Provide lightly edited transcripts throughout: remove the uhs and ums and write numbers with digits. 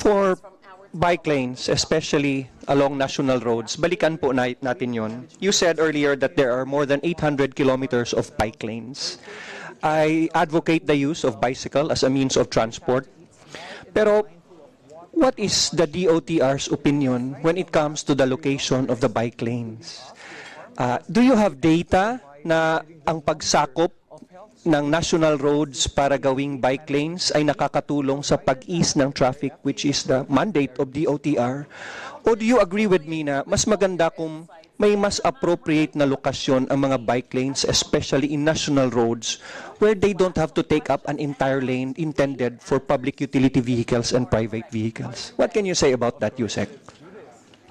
For bike lanes, especially along national roads, balikan po natin yon. You said earlier that there are more than 800 kilometers of bike lanes. I advocate the use of bicycle as a means of transport. Pero what is the DOTR's opinion when it comes to the location of the bike lanes? Do you have data na ang pagsakop ng national roads para gawing bike lanes ay nakakatulong sa pag-ease ng traffic, which is the mandate of DOTR? O do you agree with me na mas maganda kung may mas appropriate na lokasyon ang mga bike lanes, especially in national roads, where they don't have to take up an entire lane intended for public utility vehicles and private vehicles? What can you say about that, Yusek?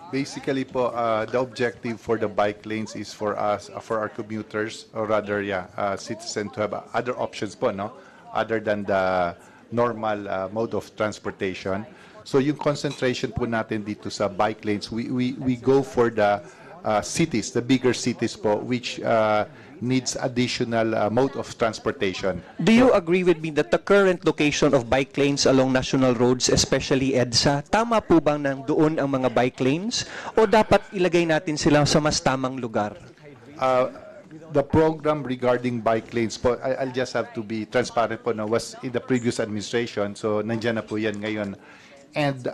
Basically po, the objective for the bike lanes is for us, for our commuters, or rather, citizens to have other options po, no? Other than the normal mode of transportation. So yung concentration po natin dito sa bike lanes, we go for the cities, the bigger cities po, which needs additional mode of transportation. Do you agree with me that the current location of bike lanes along national roads, especially EDSA, tama po bang nang doon ang mga bike lanes? O dapat ilagay natin sila sa mas tamang lugar? The program regarding bike lanes po, I'll just have to be transparent po, no, was in the previous administration, so nandiyan na po yan ngayon. And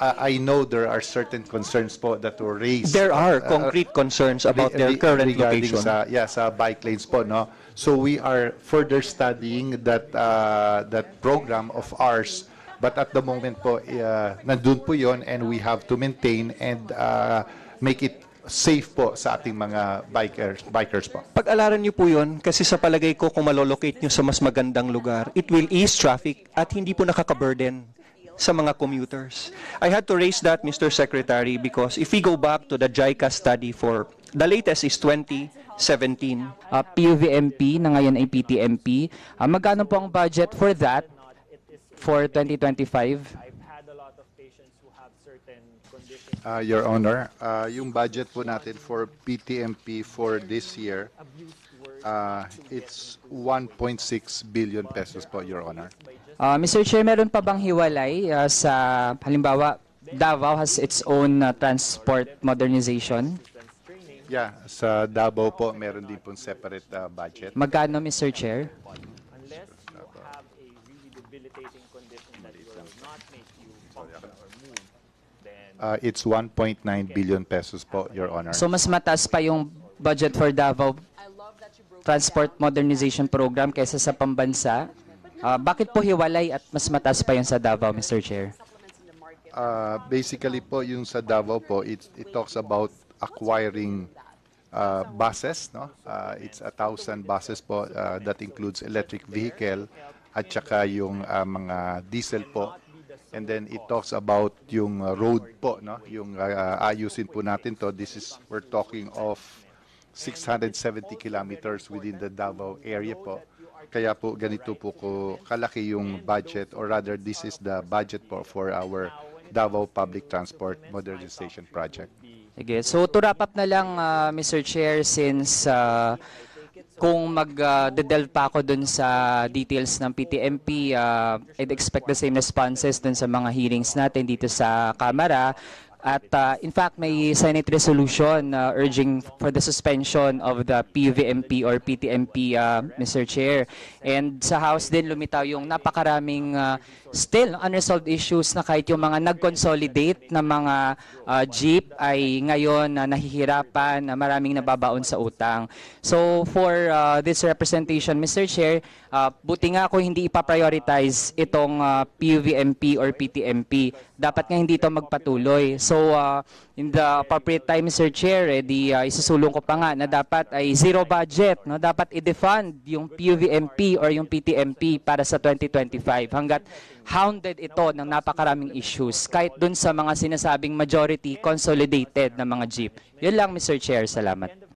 I know there are certain concerns po that were raised. There are concrete concerns about their current regarding location. sa bike lanes po, no. So we are further studying that program of ours, but at the moment po nandun po yon, and we have to maintain and make it safe po sa ating mga bikers po. Pag-alaran niyo po yun, kasi sa palagay ko kung malolocate niyo sa mas magandang lugar, it will ease traffic at hindi po nakaka-burden sa mga commuters. I had to raise that, Mr. Secretary, because if we go back to the JICA study for, the latest is 2017. PUVMP na ngayon ay PTMP. Magkano po ang budget for that for 2025? Your Honor, yung budget po natin for PTMP for this year, it's 1.6 billion pesos po, Your Honor. Mr. Chair, meron pa bang hiwalay sa, halimbawa, Davao has its own transport modernization? Yeah, sa Davao po, meron din po separate budget. Magkano, Mr. Chair? It's 1.9 billion pesos po, Your Honor. So mas mataas pa yung budget for Davao Transport Modernization Program kaysa sa pambansa. Bakit po hiwalay at mas mataas pa yung sa Davao, Mr. Chair? Basically po, yung sa Davao po, it talks about acquiring buses, no? It's 1,000 buses po, that includes electric vehicle at saka yung mga diesel po. And then it talks about yung road po, no? Yung ayusin po natin to. We're talking of 670 kilometers within the Davao area po. Kaya po ganito po kalaki yung budget, or rather this is the budget po for our Davao Public Transport Modernization Project. Okay. So to wrap up na lang, Mr. Chair, since kung mag-delve pa ako dun sa details ng PTMP, I'd expect the same responses dun sa mga hearings natin dito sa Kamara. At in fact, may Senate resolution urging for the suspension of the PUVMP or PTMP, Mr. Chair. And sa House din lumitaw yung napakaraming still unresolved issues na kahit yung mga nag-consolidate na mga jeep ay ngayon nahihirapan, na maraming nababaon sa utang. So for this representation, Mr. Chair, buti nga ako hindi ipa-prioritize itong PUVMP or PTMP. Dapat nga hindi ito magpatuloy. So in the appropriate time, Mr. Chair, isusulong ko pa nga na dapat ay zero budget. No? Dapat i-defund yung PUVMP or yung PTMP para sa 2025 hanggat hounded ito ng napakaraming issues kahit dun sa mga sinasabing majority consolidated na mga jeep. Yun lang, Mr. Chair. Salamat.